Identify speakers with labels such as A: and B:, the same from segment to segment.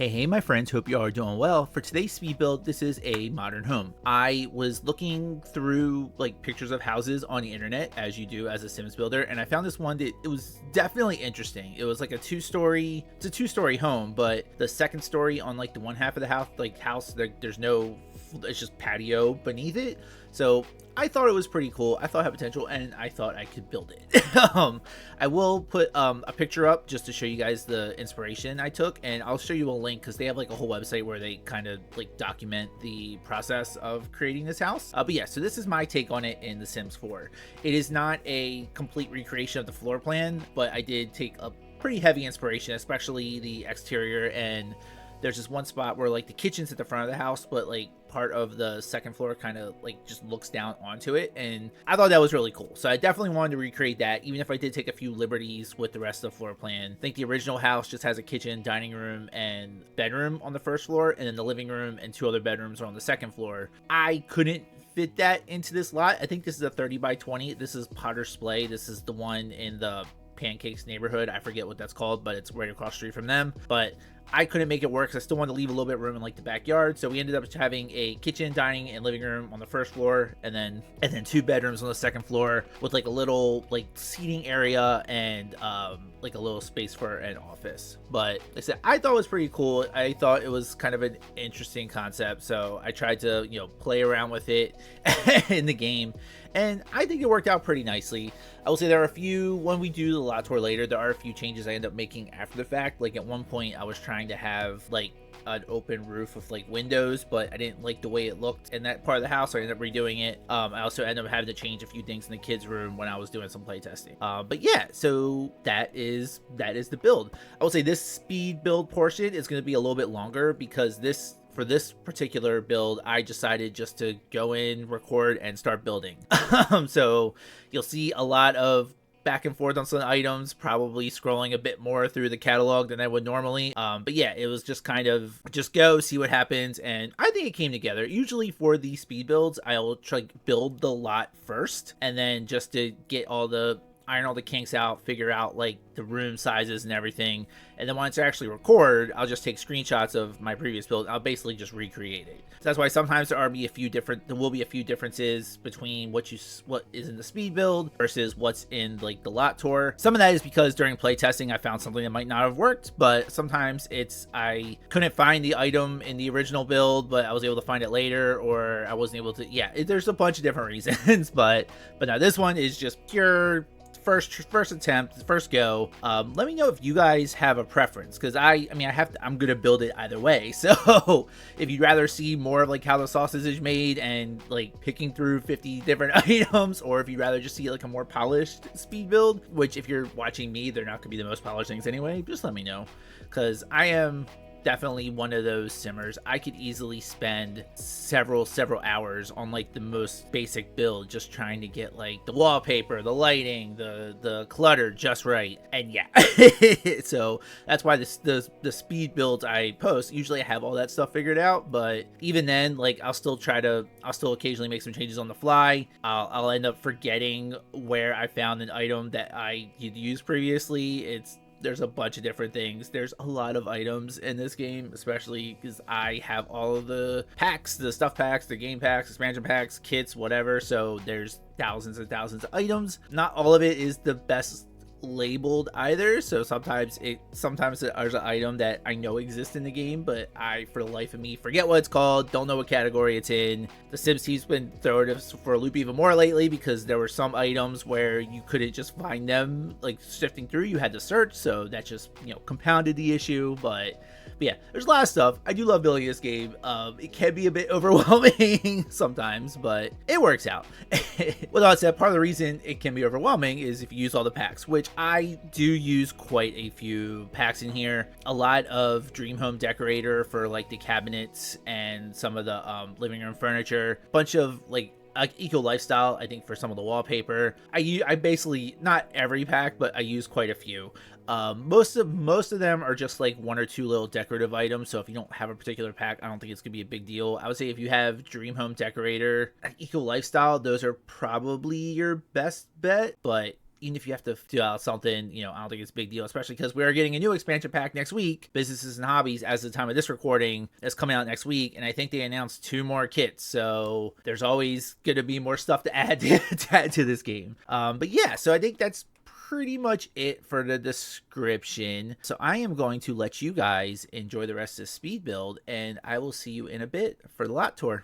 A: Hey, my friends, hope you all are doing well. For today's speed build, this is a modern home. I was looking through like pictures of houses on the internet, as you do as a Sims builder, and I found this one that it was definitely interesting. It was like it's a two-story home, but the second story on like the one half of the house, there's no, it's just patio beneath it. So I thought it was pretty cool. I thought it had potential, and I thought I could build it. I will put a picture up just to show you guys the inspiration I took, and I'll show you a link because they have like a whole website where they kind of like document the process of creating this house. But yeah, so this is my take on it in The Sims 4. It is not a complete recreation of the floor plan, but I did take a pretty heavy inspiration, especially the exterior. And there's this one spot where like the kitchen's at the front of the house, but like part of the second floor kind of like just looks down onto it, and I thought that was really cool. So I definitely wanted to recreate that, even if I did take a few liberties with the rest of the floor plan. I think the original house just has a kitchen, dining room, and bedroom on the first floor, and then the living room and two other bedrooms are on the second floor. I couldn't fit that into this lot. I think this is a 30 by 20. This is Potter's Splay. This is the one in the Pancakes neighborhood. I forget what that's called, but it's right across the street from them. But I couldn't make it work, so I still wanted to leave a little bit of room in like the backyard. So we ended up having a kitchen, dining, and living room on the first floor, and then two bedrooms on the second floor with like a little like seating area and like a little space for an office. But like I said, I thought it was pretty cool. I thought it was kind of an interesting concept, so I tried to play around with it in the game, and I think it worked out pretty nicely. I will say there are a few, when we do the lot tour later, there are a few changes I end up making after the fact. Like at one point I was trying to have like an open roof with like windows, but I didn't like the way it looked in that part of the house, so I ended up redoing it. I also ended up having to change a few things in the kids room when I was doing some playtesting. But yeah, so that is the build. I will say this speed build portion is going to be a little bit longer because for this particular build, I decided just to go in, record, and start building. So you'll see a lot of back and forth on some items, probably scrolling a bit more through the catalog than I would normally. But yeah, it was just kind of just go, see what happens, and I think it came together. Usually for these speed builds, I'll try to build the lot first, and then just to get iron all the kinks out, figure out like the room sizes and everything, and then once I actually record, I'll just take screenshots of my previous build. I'll basically just recreate it. So that's why sometimes there will be a few differences between what is in the speed build versus what's in like the lot tour. Some of that is because during playtesting I found something that might not have worked, but sometimes it's I couldn't find the item in the original build, but I was able to find it later, or I wasn't able to. Yeah, there's a bunch of different reasons, but now this one is just pure first attempt, first go. Let me know if you guys have a preference, because I'm gonna build it either way. So if you'd rather see more of like how the sausage is made and like picking through 50 different items, or if you'd rather just see like a more polished speed build, which if you're watching me, they're not gonna be the most polished things anyway, just let me know, because I am definitely one of those simmers. I could easily spend several hours on like the most basic build, just trying to get like the wallpaper, the lighting, the clutter just right. And yeah, so that's why the speed builds I post, usually I have all that stuff figured out, but even then, like I'll still occasionally make some changes on the fly. I'll end up forgetting where I found an item that I used previously. There's a bunch of different things. There's a lot of items in this game, especially because I have all of the packs, the stuff packs, the game packs, expansion packs, kits, whatever. So there's thousands and thousands of items. Not all of it is the best labeled either, so sometimes there's an item that I know exists in the game, but I for the life of me forget what it's called, don't know what category it's in. The Sims team's been throwing us for a loop even more lately, because there were some items where you couldn't just find them like sifting through, you had to search, so that just compounded the issue. But yeah, there's a lot of stuff. I do love building this game. It can be a bit overwhelming sometimes, but it works out. With all that said, part of the reason it can be overwhelming is if you use all the packs, which I do use quite a few packs in here. A lot of Dream Home Decorator for like the cabinets and some of the living room furniture. Bunch of like Eco Lifestyle, I think, for some of the wallpaper. I basically, not every pack, but I use quite a few. Most of them are just like one or two little decorative items, so if you don't have a particular pack, I don't think it's gonna be a big deal. I would say if you have Dream Home Decorator, Eco Lifestyle, those are probably your best bet, but even if you have to fill out something, I don't think it's a big deal, especially because we are getting a new expansion pack next week, Businesses and Hobbies, as the time of this recording, is coming out next week, and I think they announced 2 more kits, so there's always going to be more stuff to add to this game. But yeah, so I think that's pretty much it for the description. So I am going to let you guys enjoy the rest of the speed build, and I will see you in a bit for the lot tour.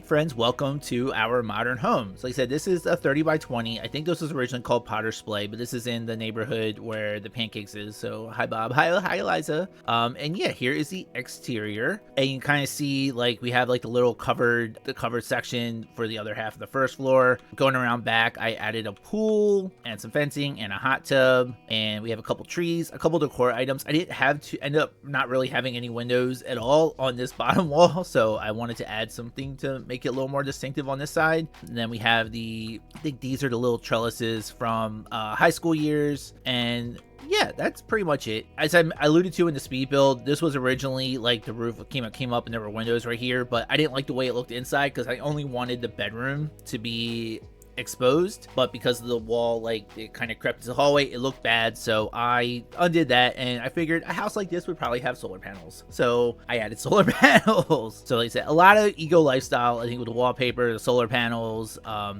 A: friends, welcome to our modern home. So like I said, this is a 30 by 20. I think this was originally called Potter's Splay, but this is in the neighborhood where the pancakes is. So hi Bob, hi Eliza. And yeah, here is the exterior, and you can kind of see like we have like the little covered section for the other half of the first floor. Going around back, I added a pool and some fencing and a hot tub, and we have a couple trees, a couple decor items. I didn't have to end up not really having any windows at all on this bottom wall, so I wanted to add something to make it a little more distinctive on this side. And then we have I think these are the little trellises from high school years, and yeah, that's pretty much it. As I alluded to in the speed build, this was originally like the roof came up and there were windows right here, but I didn't like the way it looked inside because I only wanted the bedroom to be exposed, but because of the wall, like it kind of crept into the hallway, it looked bad, so I undid that, and I figured a house like this would probably have solar panels, so I added solar panels. So like I said, a lot of eco lifestyle, I think, with the wallpaper, the solar panels,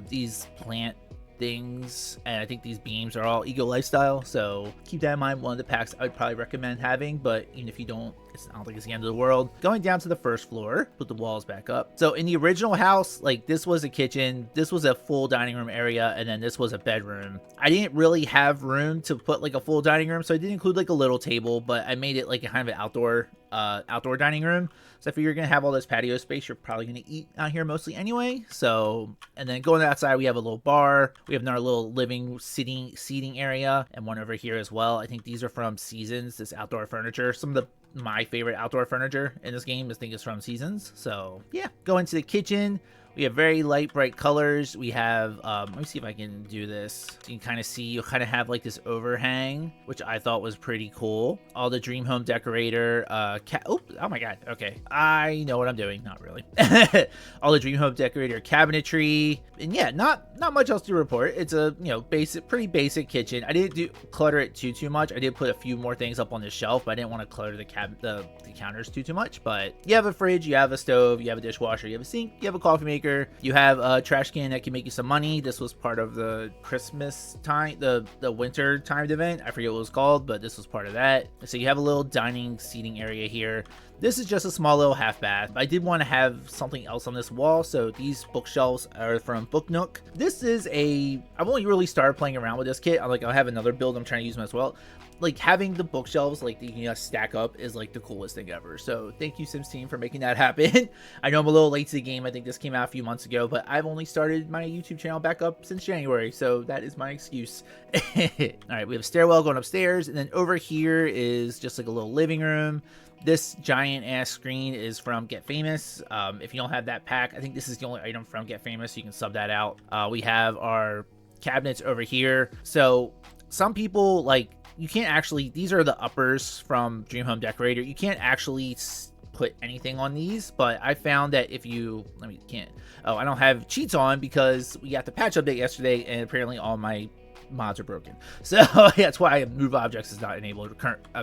A: these plant things, and I think these beams are all eco lifestyle, so keep that in mind. One of the packs I would probably recommend having, but even if you don't, I don't think it's the end of the world. Going down to the first floor, put the walls back up. So in the original house, like this was a kitchen, this was a full dining room area, and then this was a bedroom. I didn't really have room to put like a full dining room, so I did include like a little table, but I made it like a kind of an outdoor dining room. So if you're gonna have all this patio space, you're probably gonna eat out here mostly anyway. So, and then going outside, we have a little bar, we have another little living seating area, and one over here as well. I think these are from Seasons, this outdoor furniture. Some of my favorite outdoor furniture in this game, I think, is from Seasons. So yeah, go into the kitchen. We have very light, bright colors. We have, let me see if I can do this. So you can kind of see, you'll kind of have like this overhang, which I thought was pretty cool. All the Dream Home Decorator, oh my God, okay. I know what I'm doing, not really. All the Dream Home Decorator cabinetry, and yeah, not much else to report. It's a, pretty basic kitchen. I didn't clutter it too much. I did put a few more things up on the shelf, but I didn't want to clutter the counters too much. But you have a fridge, you have a stove, you have a dishwasher, you have a sink, you have a coffee maker, you have a trash can that can make you some money. This was part of the Christmas time, the winter timed event. I forget what it was called, but this was part of that. So you have a little dining seating area here. This is just a small little half bath. I did want to have something else on this wall, so these bookshelves are from Book Nook. This is I've only really started playing around with this kit. I'll have another build I'm trying to use them as well. Like having the bookshelves like you can just stack up is like the coolest thing ever. So thank you, Sims team, for making that happen. I know I'm a little late to the game. I think this came out a few months ago, but I've only started my YouTube channel back up since January, so that is my excuse. All right, we have a stairwell going upstairs, and then over here is just like a little living room. This giant ass screen is from Get Famous. If you don't have that pack, I think this is the only item from Get Famous, so you can sub that out. We have our cabinets over here. So some people, like, you can't actually, these are the uppers from Dream Home Decorator. You can't actually put anything on these, but I found that if you, I don't have cheats on because we got the patch update yesterday, and apparently all my mods are broken, so that's why move objects is not enabled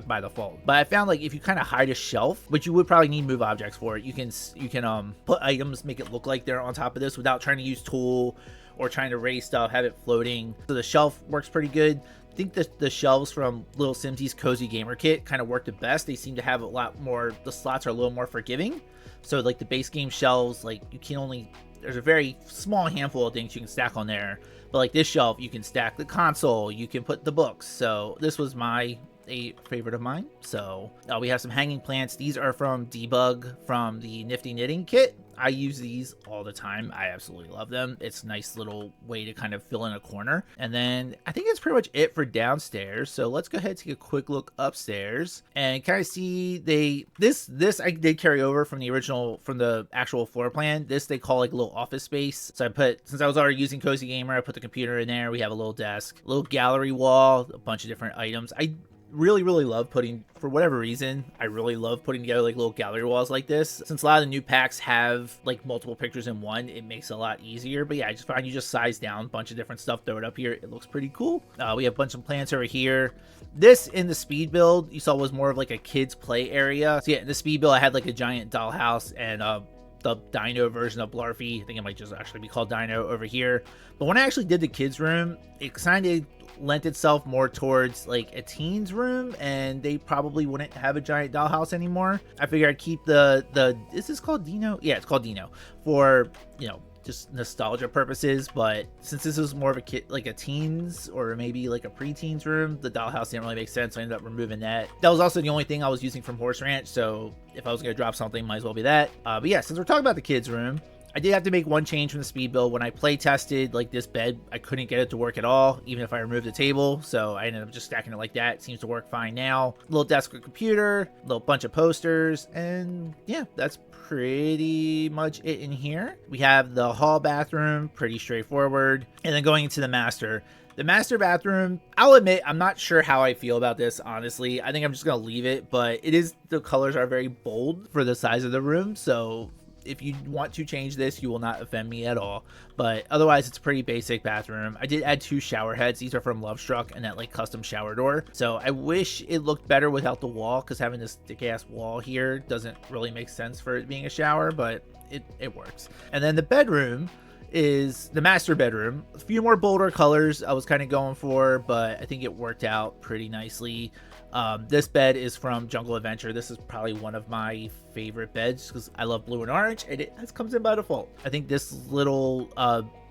A: by default. But I found, like, if you kind of hide a shelf, which you would probably need move objects for, you can put items, make it look like they're on top of this without trying to use tool or trying to raise stuff, have it floating. So the shelf works pretty good. I think the shelves from Little Simsy's Cozy Gamer Kit kind of work the best. They seem to have a lot more, the slots are a little more forgiving. So like the base game shelves, like there's a very small handful of things you can stack on there. But like this shelf, you can stack the console, you can put the books. So this was a favorite of mine. So we have some hanging plants. These are from Debug from the Nifty Knitting Kit. I use these all the time. I absolutely love them. It's a nice little way to kind of fill in a corner. And then I think that's pretty much it for downstairs. So let's go ahead and take a quick look upstairs and kind of see this I did carry over from the original, from the actual floor plan. This they call like a little office space. So since I was already using Cozy Gamer, I put the computer in there. We have a little desk, a little gallery wall, a bunch of different items. I really love for whatever reason, I really love putting together like little gallery walls like this. Since a lot of the new packs have like multiple pictures in one, it makes it a lot easier. But yeah, I just find you just size down a bunch of different stuff, throw it up here, it looks pretty cool. We have a bunch of plants over here. This in the speed build you saw was more of like a kids play area. So yeah, in the speed build I had like a giant dollhouse and the dino version of Blarfy. I think it might just actually be called Dino over here. But when I actually did the kids room, it kind of lent itself more towards like a teen's room, and they probably wouldn't have a giant dollhouse anymore. I figured I'd keep the is this called Dino? Yeah, it's called Dino for, you know, just nostalgia purposes. But since this is more of a kid, like a teens or maybe like a preteens room, the dollhouse didn't really make sense, so I ended up removing that. That was also the only thing I was using from Horse Ranch, so if I was gonna drop something, might as well be that. But yeah, since we're talking about the kids room, I did have to make one change from the speed build. When I play tested like this bed, I couldn't get it to work at all, even if I removed the table. So I ended up just stacking it like that. It seems to work fine now. Little desk with computer, little bunch of posters, and yeah, that's pretty much it in here. We have the hall bathroom, pretty straightforward. And then going into the master. The master bathroom, I'll admit, I'm not sure how I feel about this, honestly. I think I'm just going to leave it, but the colors are very bold for the size of the room. So if you want to change this, you will not offend me at all. But otherwise, it's a pretty basic bathroom. I did add 2 shower heads. These are from Lovestruck and that like custom shower door. So I wish it looked better without the wall, because having this thick ass wall here doesn't really make sense for it being a shower, but it works. And then the bedroom is the master bedroom. A few more bolder colors I was kind of going for, but I think it worked out pretty nicely. This bed is from Jungle Adventure. This is probably one of my favorite beds because I love blue and orange, and it comes in by default. I think this little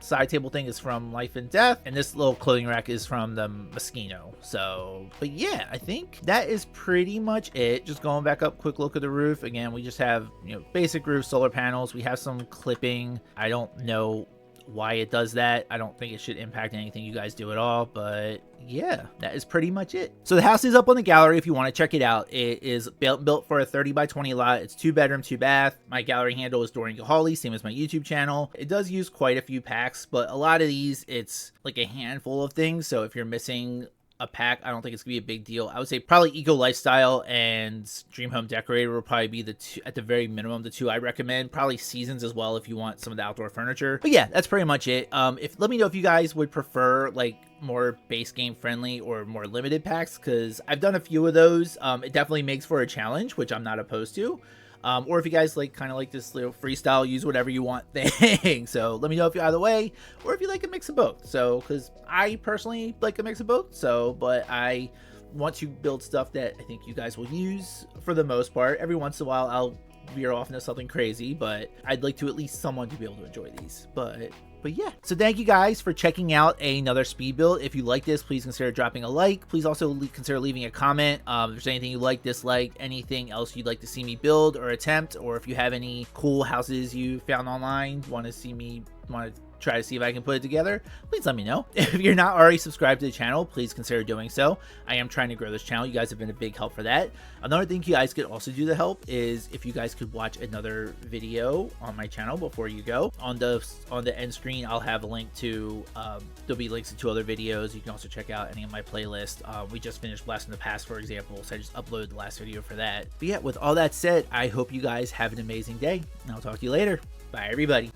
A: side table thing is from Life and Death, and this little clothing rack is from the Moschino. So, but yeah, I think that is pretty much it. Just going back up, quick look at the roof. Again, we just have, you know, basic roof, solar panels. We have some clipping. I don't know why it does that. I don't think it should impact anything you guys do at all, but yeah, that is pretty much it. So the house is up on the gallery if you want to check it out. It is built for a 30 by 20 lot. It's 2 bedroom, 2 bath. My gallery handle is DorianKoholi, same as my YouTube channel. It does use quite a few packs, but a lot of these, it's like a handful of things. So if you're missing a pack, I don't think it's gonna be a big deal. I would say probably Eco Lifestyle and Dream Home Decorator will probably be the 2, at the very minimum, the 2 I recommend. Probably Seasons as well if you want some of the outdoor furniture. But yeah, that's pretty much it. Let me know if you guys would prefer like more base game friendly or more limited packs, because I've done a few of those. It definitely makes for a challenge, which I'm not opposed to. Or if you guys like kind of like this little freestyle, use whatever you want thing. So let me know if you're either way, or if you like a mix of both. So, because I personally like a mix of both. So, but I want to build stuff that I think you guys will use for the most part. Every once in a while, I'll veer off into something crazy, but I'd like to at least someone to be able to enjoy these. But yeah, so thank you guys for checking out another speed build. If you like this, please consider dropping a like. Please also consider leaving a comment. If there's anything you like, dislike, anything else you'd like to see me build or attempt, or if you have any cool houses you found online, want to try to see if I can put it together, please let me know. If you're not already subscribed to the channel, please consider doing so. I am trying to grow this channel. You guys have been a big help for that. Another thing you guys could also do to help is if you guys could watch another video on my channel before you go. On the end screen, I'll have a link to there'll be links to 2 other videos. You can also check out any of my playlist. We just finished Blast in the Past, for example, so I just uploaded the last video for that. But yeah, with all that said, I hope you guys have an amazing day, and I'll talk to you later. Bye, everybody.